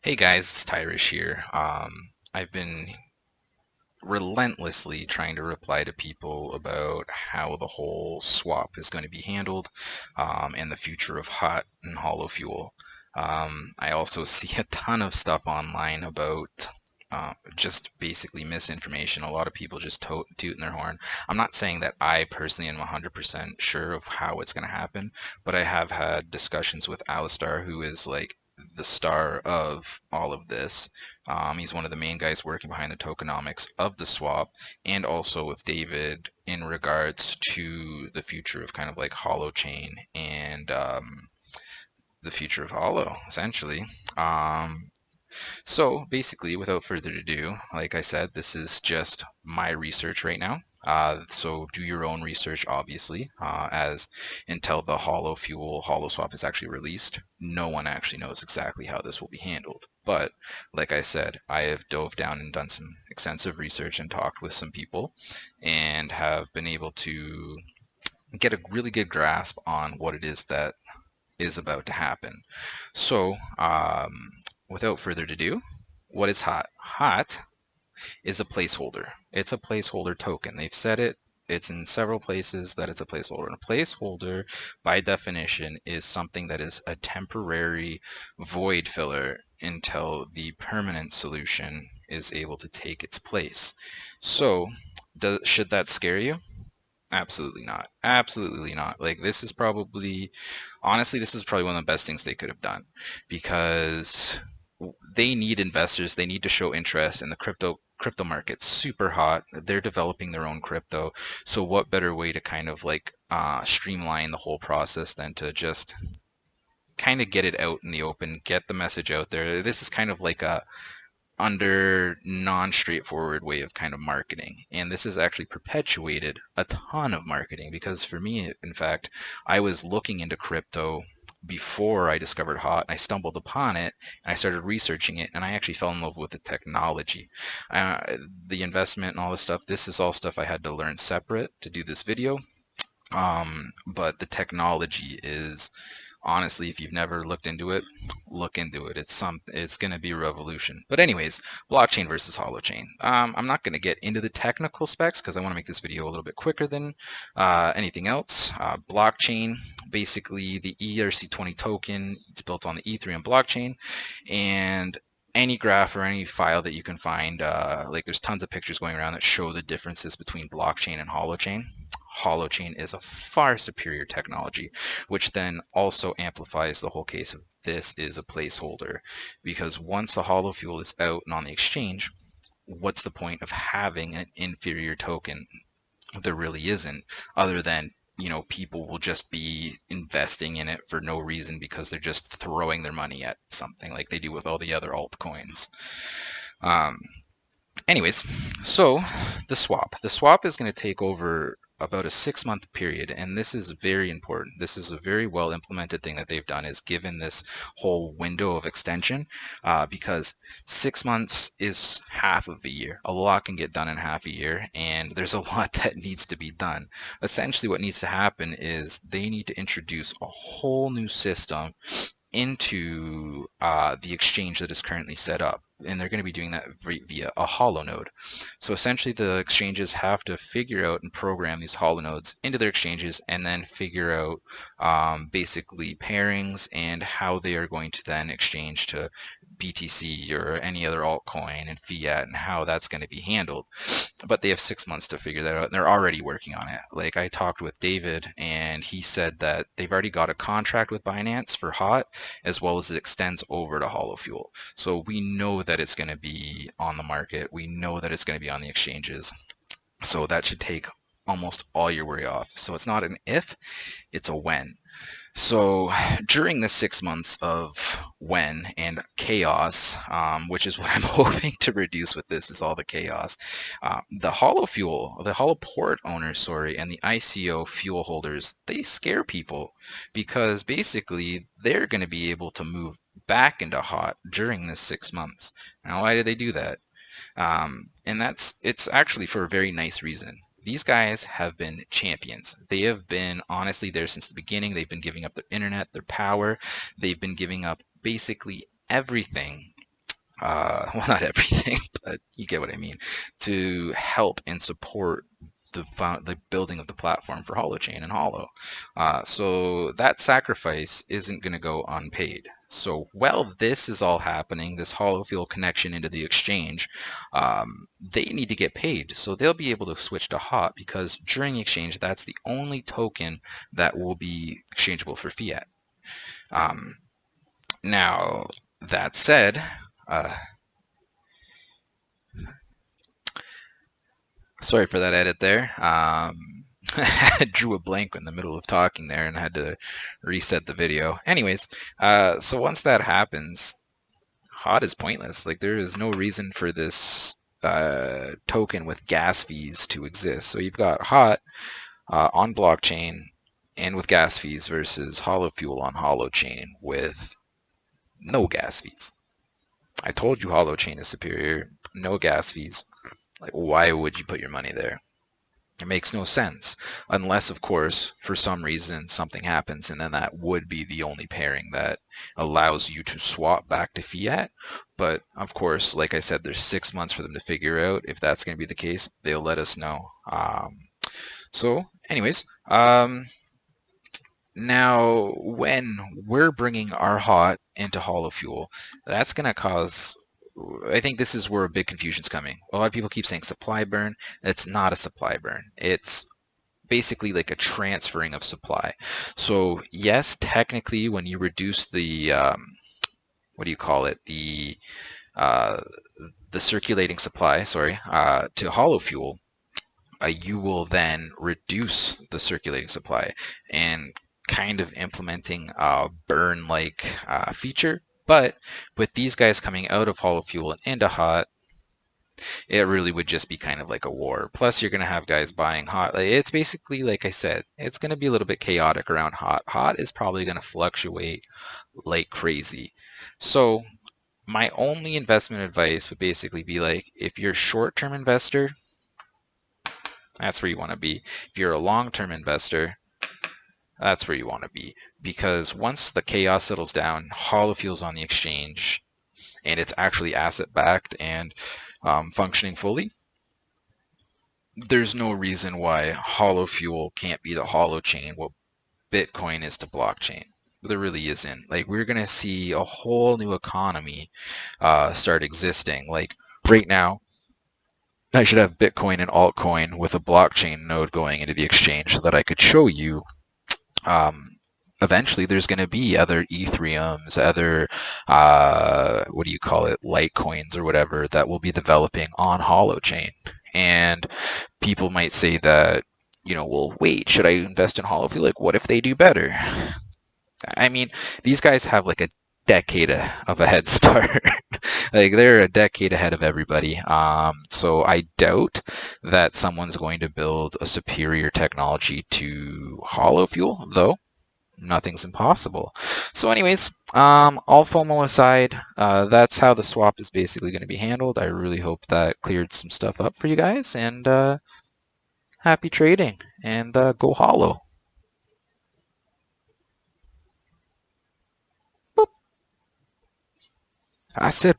Hey guys, it's Tyrish here. I've been relentlessly trying to reply to people about how the whole swap is going to be handled, and the future of hot and hollow fuel. I also see a ton of stuff online about just basically misinformation. A lot of people just tooting their horn. I'm not saying that I personally am 100% sure of how it's going to happen, but I have had discussions with Alistar, who is like the star of all of this. He's one of the main guys working behind the tokenomics of the swap, and also with David in regards to the future of kind of like Holochain and the future of Holo, essentially. Um, so basically, without further ado, like I said, this is just my research right now. So do your own research, obviously, as until the HoloFuel HoloSwap is actually released, no one actually knows exactly how this will be handled. But like I said, I have dove down and done some extensive research and talked with some people and have been able to get a really good grasp on what it is that is about to happen. So, without further ado, what is hot? Hot is a placeholder. It's a placeholder token. They've said it. It's in several places that it's a placeholder. And a placeholder, by definition, is something that is a temporary void filler until the permanent solution is able to take its place. So, should that scare you? Absolutely not. Absolutely not. Like this is probably, honestly, this is probably one of the best things they could have done because they need investors. They need to show interest in the crypto market's super hot. They're developing their own crypto. So what better way to kind of like streamline the whole process than to just kind of get it out in the open, get the message out there. This is kind of like a under non-straightforward way of kind of marketing. And this has actually perpetuated a ton of marketing because for me, in fact, I was looking into crypto before I discovered HOT. I stumbled upon it and I started researching it and I actually fell in love with the technology. The investment and all this stuff, this is all stuff I had to learn separate to do this video. But the technology is honestly, if you've never looked into it, look into it. It's going to be a revolution. But anyways, blockchain versus holochain. I'm not going to get into the technical specs because I want to make this video a little bit quicker than anything else. Blockchain, basically the ERC20 token, it's built on the Ethereum blockchain, and any graph or any file that you can find, like there's tons of pictures going around that show the differences between blockchain and holochain. Holochain is a far superior technology, which then also amplifies the whole case of this is a placeholder. Because once the HoloFuel is out and on the exchange, what's the point of having an inferior token? There really isn't, other than people will just be investing in it for no reason because they're just throwing their money at something like they do with all the other altcoins. Um, Anyways, so the swap is going to take over about a 6-month period, and this is very important. This is a very well implemented thing that they've done, is given this whole window of extension, because 6 months is half of a year. A lot can get done in half a year, and there's a lot that needs to be done. Essentially what needs to happen is they need to introduce a whole new system into the exchange that is currently set up. And they're going to be doing that via a holo node. So essentially the exchanges have to figure out and program these holo nodes into their exchanges and then figure out basically pairings and how they are going to then exchange to BTC or any other altcoin and fiat and how that's going to be handled. But they have 6 months to figure that out, and they're already working on it. Like I talked with David, and he said that they've already got a contract with Binance for HOT, as well as it extends over to HoloFuel. So we know that it's going to be on the market. We know that it's going to be on the exchanges. So that should take almost all your worry off. So it's not an if, it's a when. So during the 6 months of when and chaos, which is what I'm hoping to reduce with this, is all the chaos, the HoloFuel, the HoloPort owners, sorry, and the ICO fuel holders, they scare people because basically they're going to be able to move back into HOT during this 6 months. Now, why did they do that? And it's actually for a very nice reason. These guys have been champions. They have been honestly there since the beginning. They've been giving up their internet, their power. They've been giving up basically everything well, not everything, but you get what I mean, to help and support the building of the platform for HoloChain and Holo. So that sacrifice isn't going to go unpaid. So while this is all happening, this HoloFuel connection into the exchange, they need to get paid. So they'll be able to switch to HOT because during exchange, that's the only token that will be exchangeable for fiat. Now, that said, sorry for that edit there. I drew a blank in the middle of talking there and had to reset the video. Anyways, so once that happens, HOT is pointless. Like, there is no reason for this token with gas fees to exist. So you've got HOT on blockchain and with gas fees versus HoloFuel on HoloChain with no gas fees. I told you HoloChain is superior, no gas fees. Like, why would you put your money there? It makes no sense, unless, of course, for some reason something happens, and then that would be the only pairing that allows you to swap back to fiat. But, of course, like I said, there's 6 months for them to figure out. If that's going to be the case, they'll let us know. So, anyways, now when we're bringing our HOT into HoloFuel, that's going to cause... I think this is where a big confusion's coming. A lot of people keep saying supply burn. It's not a supply burn. It's basically like a transferring of supply. So yes, technically, when you reduce the what do you call it? Uh, the circulating supply, sorry, to HoloFuel, you will then reduce the circulating supply and kind of implementing a burn-like feature. But with these guys coming out of HoloFuel and into HOT, it really would just be kind of like a war. Plus, you're going to have guys buying HOT. It's basically, like I said, it's going to be a little bit chaotic around HOT. HOT is probably going to fluctuate like crazy. So my only investment advice would basically be like, if you're a short-term investor, that's where you want to be. If you're a long-term investor, that's where you want to be. Because once the chaos settles down, HoloFuel's on the exchange, and it's actually asset-backed and functioning fully, there's no reason why HoloFuel can't be the HoloChain what Bitcoin is to blockchain. There really isn't. Like, we're going to see a whole new economy start existing. Like, right now, I should have Bitcoin and altcoin with a blockchain node going into the exchange so that I could show you eventually there's going to be other Ethereums, other, what do you call it, Litecoins or whatever that will be developing on HoloChain. And people might say that, you know, well, wait, should I invest in HoloFuel? Like, what if they do better? I mean, these guys have like a decade of a head start. Like, they're a decade ahead of everybody. So I doubt that someone's going to build a superior technology to HoloFuel, though nothing's impossible. So anyways, all FOMO aside, that's how the swap is basically going to be handled. I really hope that cleared some stuff up for you guys, and happy trading, and go Holo. Boop. I said